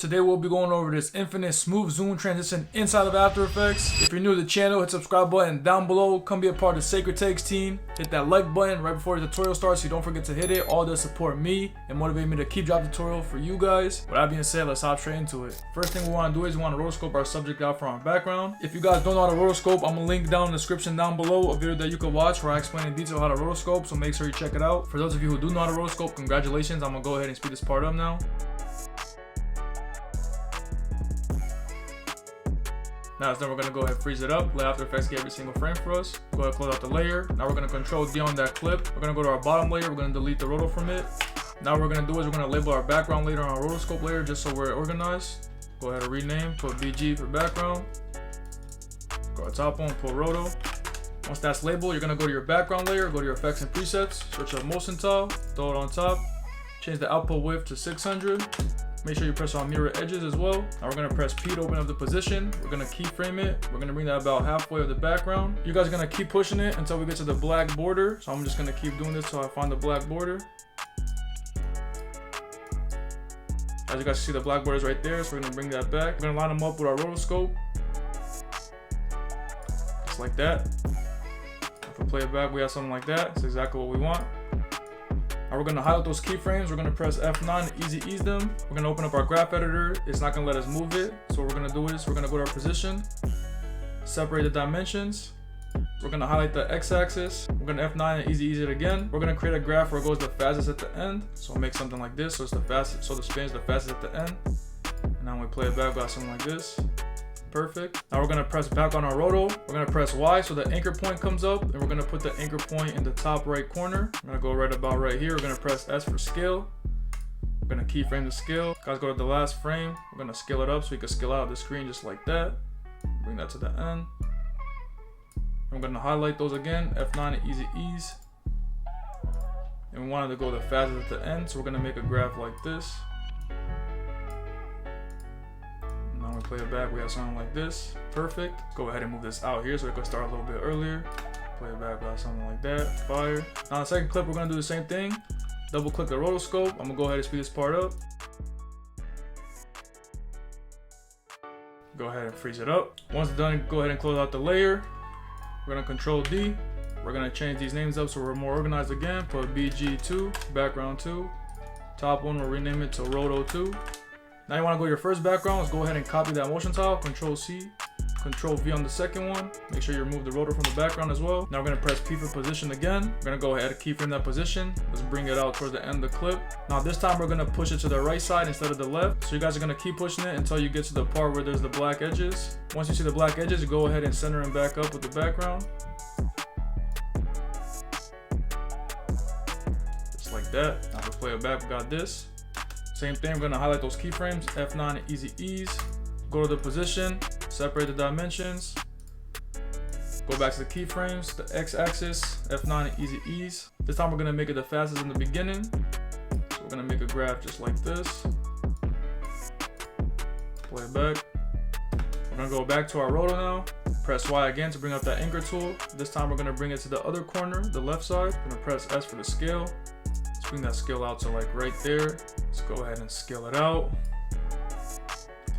Today we'll be going over this infinite smooth zoom transition inside of After Effects. If you're new to the channel, hit the subscribe button down below. Come be a part of the Sacred Takes team. Hit that like button right before the tutorial starts so you don't forget to hit it. All this support me and motivate me to keep dropping tutorial for you guys. With that being said, let's hop straight into it. First thing we want to do is we want to rotoscope our subject out from our background. If you guys don't know how to rotoscope, I'm gonna link down in the description down below a video that you can watch where I explain in detail how to rotoscope, so make sure you check it out. For those of you who do know how to rotoscope, congratulations. I'm gonna go ahead and speed this part up now. Now then we're gonna go ahead and freeze it up. Let After Effects get every single frame for us. Go ahead and close out the layer. Now we're gonna control D on that clip. We're gonna go to our bottom layer. We're gonna delete the roto from it. Now what we're gonna do is we're gonna label our background layer on our rotoscope layer just so we're organized. Go ahead and rename, put BG for background. Go to the top one, put roto. Once that's labeled, you're gonna go to your background layer, go to your effects and presets, search up motion tile, throw it on top, change the output width to 600. Make sure you press on mirror edges as well. Now we're gonna press P to open up the position. We're gonna keyframe it. We're gonna bring that about halfway of the background. You guys are gonna keep pushing it until we get to the black border. So I'm just gonna keep doing this till I find the black border. As you guys see, the black border is right there. So we're gonna bring that back. We're gonna line them up with our rotoscope. Just like that. If we play it back, we have something like that. It's exactly what we want. Now we're gonna highlight those keyframes. We're gonna press F9 to easy ease them. We're gonna open up our graph editor. It's not gonna let us move it. So what we're gonna do is we're gonna go to our position, separate the dimensions. We're gonna highlight the x-axis. We're gonna F9 and easy ease it again. We're gonna create a graph where it goes the fastest at the end. So make something like this. So it's the fastest. So the spin is the fastest at the end. And now when we play it back, we got something like this. Perfect. Now we're gonna press back on our roto. We're gonna press Y so the anchor point comes up, and we're gonna put the anchor point in the top right corner. I'm gonna go right about right here. We're gonna press S for scale. We're gonna keyframe the scale. Guys, go to the last frame. We're gonna scale it up so we can scale out the screen just like that. Bring that to the end. I'm gonna highlight those again, F9 and easy ease. And we wanted to go the fastest at the end, so we're gonna make a graph like this. Now we play it back, we have something like this. Perfect. Go ahead and move this out here so it can start a little bit earlier. Play it back, we have something like that. Fire. Now the second clip, we're gonna do the same thing. Double click the rotoscope. I'm gonna go ahead and speed this part up. Go ahead and freeze it up. Once it's done, go ahead and close out the layer. We're gonna control D. We're gonna change these names up so we're more organized again. Put BG2, background 2. Top one, we'll rename it to Roto 2. Now you want to go to your first background. Let's go ahead and copy that motion tile. Control C, Control V on the second one. Make sure you remove the rotor from the background as well. Now we're going to press P for position again. We're going to go ahead and keyframe that position. Let's bring it out towards the end of the clip. Now this time we're going to push it to the right side instead of the left. So you guys are going to keep pushing it until you get to the part where there's the black edges. Once you see the black edges, you go ahead and center them back up with the background. Just like that. Now to play it back, we got this. Same thing, we're gonna highlight those keyframes, F9 and easy ease. Go to the position, separate the dimensions. Go back to the keyframes, the x-axis, F9 and easy ease. This time we're gonna make it the fastest in the beginning. So we're gonna make a graph just like this. Play it back. We're gonna go back to our roto now. Press Y again to bring up that anchor tool. This time we're gonna bring it to the other corner, the left side. We're gonna press S for the scale. Let's bring that scale out to like right there. Let's go ahead and scale it out.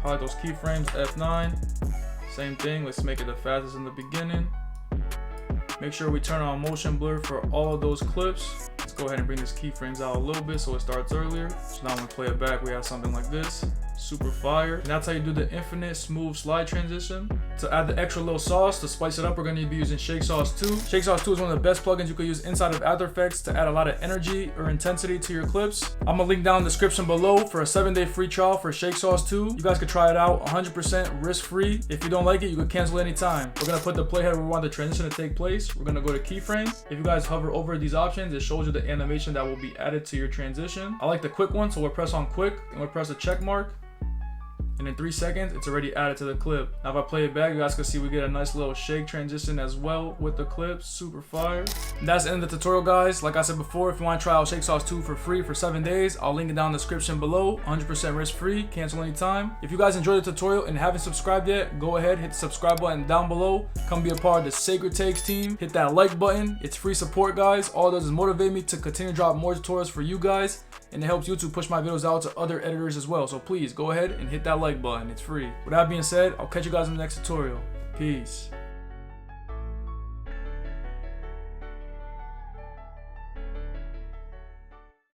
Highlight those keyframes, F9. Same thing, let's make it the fastest in the beginning. Make sure we turn on motion blur for all of those clips. Let's go ahead and bring these keyframes out a little bit so it starts earlier. So now when we play it back, we have something like this. Super fire. And that's how you do the infinite smooth slide transition. To add the extra little sauce, to spice it up, we're gonna be using Shake Sauce 2. Shake Sauce 2 is one of the best plugins you can use inside of After Effects to add a lot of energy or intensity to your clips. I'm gonna link down in the description below for a 7-day free trial for Shake Sauce 2. You guys can try it out 100% risk-free. If you don't like it, you can cancel anytime. We're gonna put the playhead where we want the transition to take place. We're gonna go to keyframe. If you guys hover over these options, it shows you the animation that will be added to your transition. I like the quick one, so we'll press on quick and we'll press a check mark. and in 3 seconds it's already added to the clip. Now if I play it back, you guys can see we get a nice little shake transition as well with the clip. Super fire. And that's the end of the tutorial, guys. Like I said before, if you want to try out Shake Sauce 2 for free for 7 days, I'll link it down in the description below. 100% risk free, cancel anytime. If you guys enjoyed the tutorial and haven't subscribed yet, go ahead, hit the subscribe button down below. Come be a part of the Sacred Takes team. Hit that like button. It's free support, guys. All it does is motivate me to continue to drop more tutorials for you guys, and it helps YouTube push my videos out to other editors as well. So please go ahead and hit that like button. It's free. With that being said, I'll catch you guys in the next tutorial. Peace.